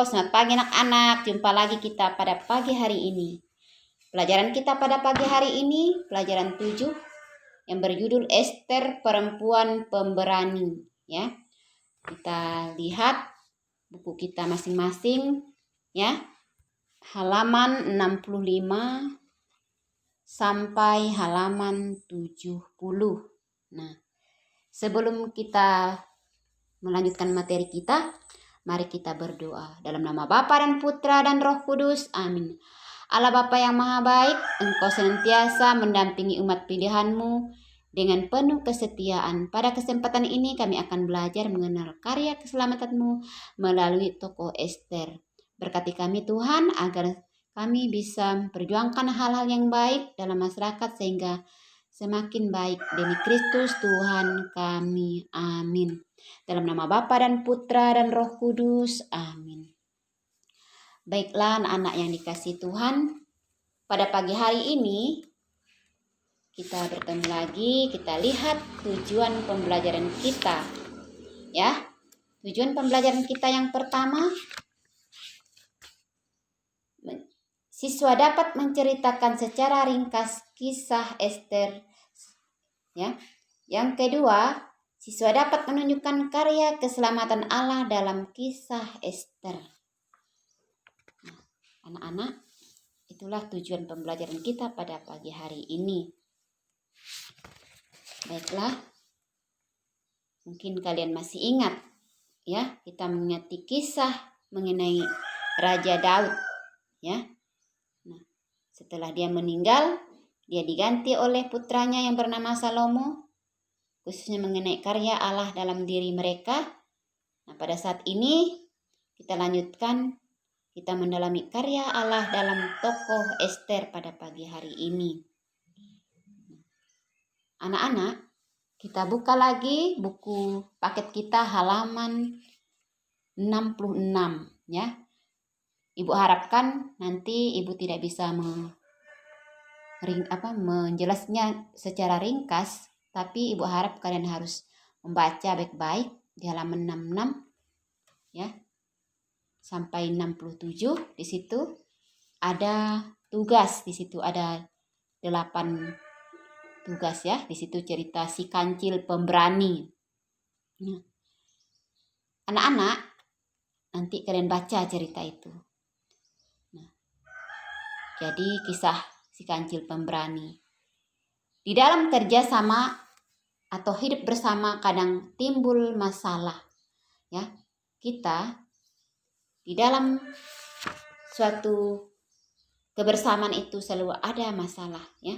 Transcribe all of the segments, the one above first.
Selamat pagi anak-anak. Jumpa lagi kita pada pagi hari ini. Pelajaran kita pada pagi hari ini, pelajaran 7 yang berjudul Ester Perempuan Pemberani. Ya, kita lihat buku kita masing-masing. Ya, halaman 65 sampai halaman 70. Nah, sebelum kita melanjutkan materi kita, mari kita berdoa. Dalam nama Bapa dan Putra dan Roh Kudus. Amin. Allah Bapa yang Maha Baik, Engkau senantiasa mendampingi umat pilihan-Mu dengan penuh kesetiaan. Pada kesempatan ini kami akan belajar mengenal karya keselamatan-Mu melalui tokoh Ester. Berkati kami Tuhan agar kami bisa memperjuangkan hal-hal yang baik dalam masyarakat sehingga semakin baik demi Kristus Tuhan kami. Amin. Dalam nama Bapa dan Putra dan Roh Kudus. Amin. Baiklah anak-anak yang dikasihi Tuhan, pada pagi hari ini kita bertemu lagi, kita lihat tujuan pembelajaran kita. Ya, tujuan pembelajaran kita yang pertama, siswa dapat menceritakan secara ringkas kisah Ester. Ya. Yang kedua, siswa dapat menunjukkan karya keselamatan Allah dalam kisah Ester. Nah, anak-anak, itulah tujuan pembelajaran kita pada pagi hari ini. Baiklah, mungkin kalian masih ingat, ya, kita mengingati kisah mengenai Raja Daud, ya. Nah, setelah dia meninggal, dia diganti oleh putranya yang bernama Salomo, khususnya mengenai karya Allah dalam diri mereka. Nah, pada saat ini kita lanjutkan, kita mendalami karya Allah dalam tokoh Ester pada pagi hari ini. Anak-anak, kita buka lagi buku paket kita halaman 66, ya. Ibu harapkan nanti Ibu tidak bisa menjelasnya secara ringkas, tapi Ibu harap kalian harus membaca baik-baik di halaman 66, ya, sampai 67. Di situ ada tugas, di situ ada 8 tugas, ya. Di situ cerita si kancil pemberani. Nah, anak-anak, nanti kalian baca cerita itu. Nah, jadi kisah si kancil pemberani. Di dalam kerjasama atau hidup bersama kadang timbul masalah, ya. Kita di dalam suatu kebersamaan itu selalu ada masalah, ya.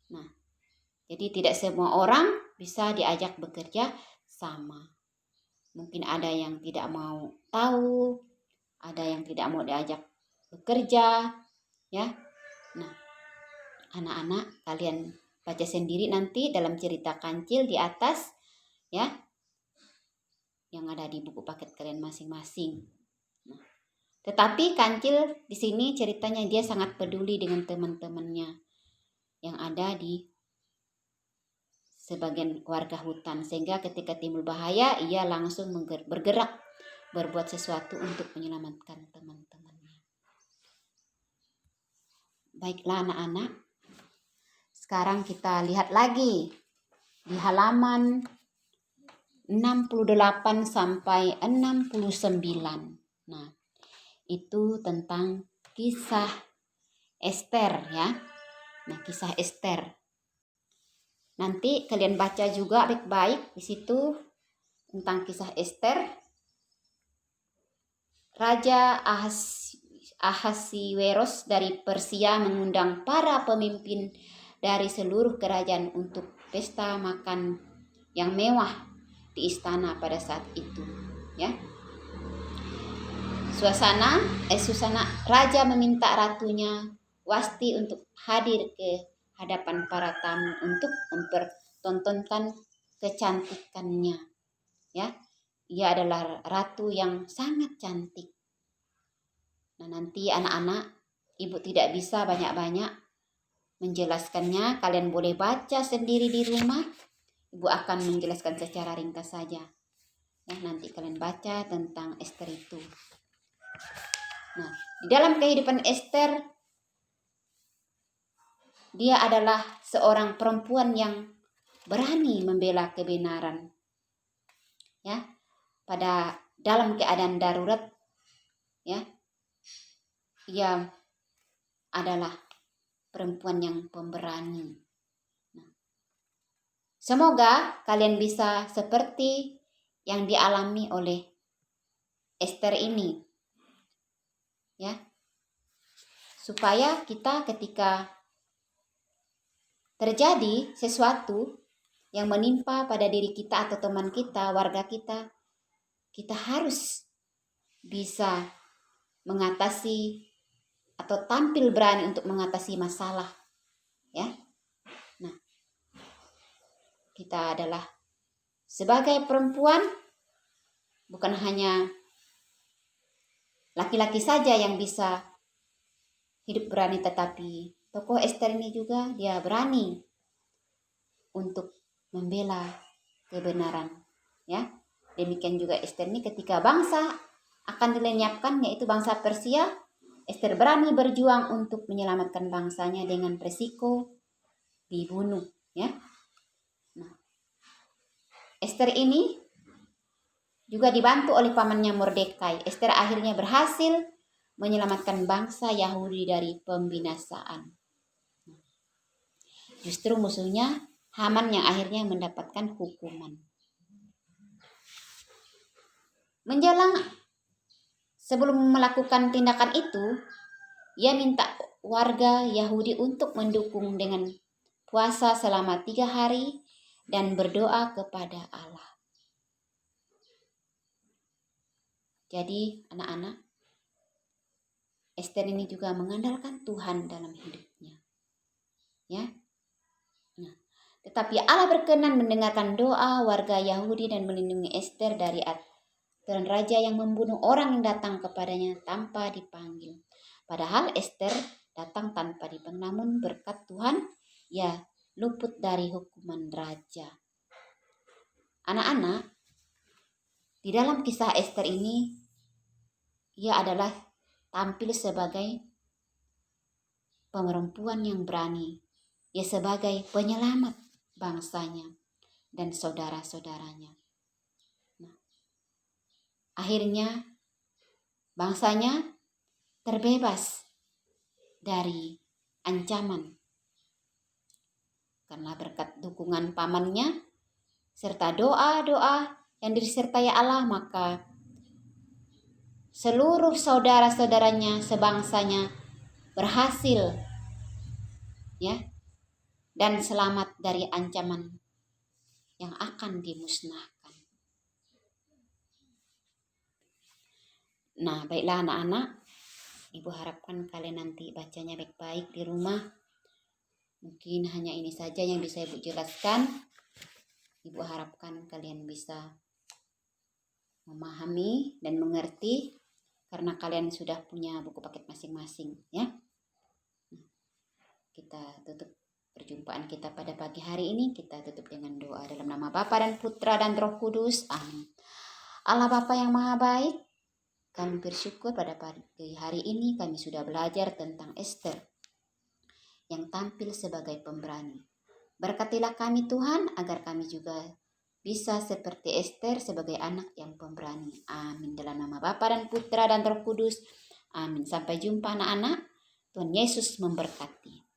Nah, jadi tidak semua orang bisa diajak bekerja sama. Mungkin ada yang tidak mau tahu, ada yang tidak mau diajak bekerja, ya. Nah, anak-anak, kalian baca sendiri nanti dalam cerita kancil di atas, ya, yang ada di buku paket kalian masing-masing. Nah, tetapi kancil di sini ceritanya dia sangat peduli dengan teman-temannya yang ada di sebagian warga hutan, sehingga ketika timbul bahaya ia langsung bergerak berbuat sesuatu untuk menyelamatkan teman-temannya. Baiklah anak-anak, sekarang kita lihat lagi di halaman 68 sampai 69. Nah, itu tentang kisah Ester, ya. Nah, kisah Ester. Nanti kalian baca juga baik-baik di situ tentang kisah Ester. Raja Ahasiweros dari Persia mengundang para pemimpin dari seluruh kerajaan untuk pesta makan yang mewah di istana pada saat itu, ya. Suasana raja meminta ratunya Wasti untuk hadir ke hadapan para tamu untuk mempertontonkan kecantikannya, ya. Ia adalah ratu yang sangat cantik. Nah, nanti anak-anak, Ibu tidak bisa banyak-banyak menjelaskannya. Kalian boleh baca sendiri di rumah. Ibu akan menjelaskan secara ringkas saja. Ya, nanti kalian baca tentang Ester itu. Di dalam kehidupan Ester, dia adalah seorang perempuan yang berani membela kebenaran. Ya, pada dalam keadaan darurat, ya, ia adalah perempuan yang pemberani. Semoga kalian bisa seperti yang dialami oleh Ester ini. Ya. Supaya kita ketika terjadi sesuatu yang menimpa pada diri kita atau teman kita, warga kita, kita harus bisa mengatasi atau tampil berani untuk mengatasi masalah. Ya. Nah, kita adalah sebagai perempuan, bukan hanya laki-laki saja yang bisa hidup berani, tetapi tokoh Ester ini juga dia berani untuk membela kebenaran. Ya, demikian juga Ester ini ketika bangsa akan dilenyapkan, yaitu bangsa Persia, Ester berani berjuang untuk menyelamatkan bangsanya dengan resiko dibunuh. Ya, nah, Ester ini juga dibantu oleh pamannya Mordekai. Ester akhirnya berhasil menyelamatkan bangsa Yahudi dari pembinasaan. Justru musuhnya Haman yang akhirnya mendapatkan hukuman. Menjelang sebelum melakukan tindakan itu, ia minta warga Yahudi untuk mendukung dengan puasa selama 3 hari dan berdoa kepada Allah. Jadi anak-anak, Ester ini juga mengandalkan Tuhan dalam hidupnya. Ya. Nah, tetapi Allah berkenan mendengarkan doa warga Yahudi dan melindungi Ester dari aturan raja yang membunuh orang yang datang kepadanya tanpa dipanggil. Padahal Ester datang tanpa dipanggil, namun berkat Tuhan ia luput dari hukuman raja. Anak-anak, di dalam kisah Ester ini, ia adalah tampil sebagai perempuan yang berani. Ia sebagai penyelamat bangsanya dan saudara-saudaranya. Nah, akhirnya bangsanya terbebas dari ancaman. Karena berkat dukungan pamannya serta doa-doa yang disertai Allah, maka seluruh saudara-saudaranya sebangsanya berhasil, ya, dan selamat dari ancaman yang akan dimusnahkan. Nah, baiklah anak-anak, Ibu harapkan kalian nanti bacanya baik-baik di rumah. Mungkin hanya ini saja yang bisa Ibu jelaskan. Ibu harapkan kalian bisa memahami dan mengerti, karena kalian sudah punya buku paket masing-masing, ya. Kita tutup perjumpaan kita pada pagi hari ini. Kita tutup dengan doa dalam nama Bapa dan Putra dan Roh Kudus. Amin. Allah Bapa yang Maha Baik, kami bersyukur pada pagi hari ini kami sudah belajar tentang Ester yang tampil sebagai pemberani. Berkatilah kami Tuhan, agar kami juga bisa seperti Ester sebagai anak yang pemberani. Amin. Dalam nama Bapa dan Putra dan Roh Kudus. Amin. Sampai jumpa anak-anak. Tuhan Yesus memberkati.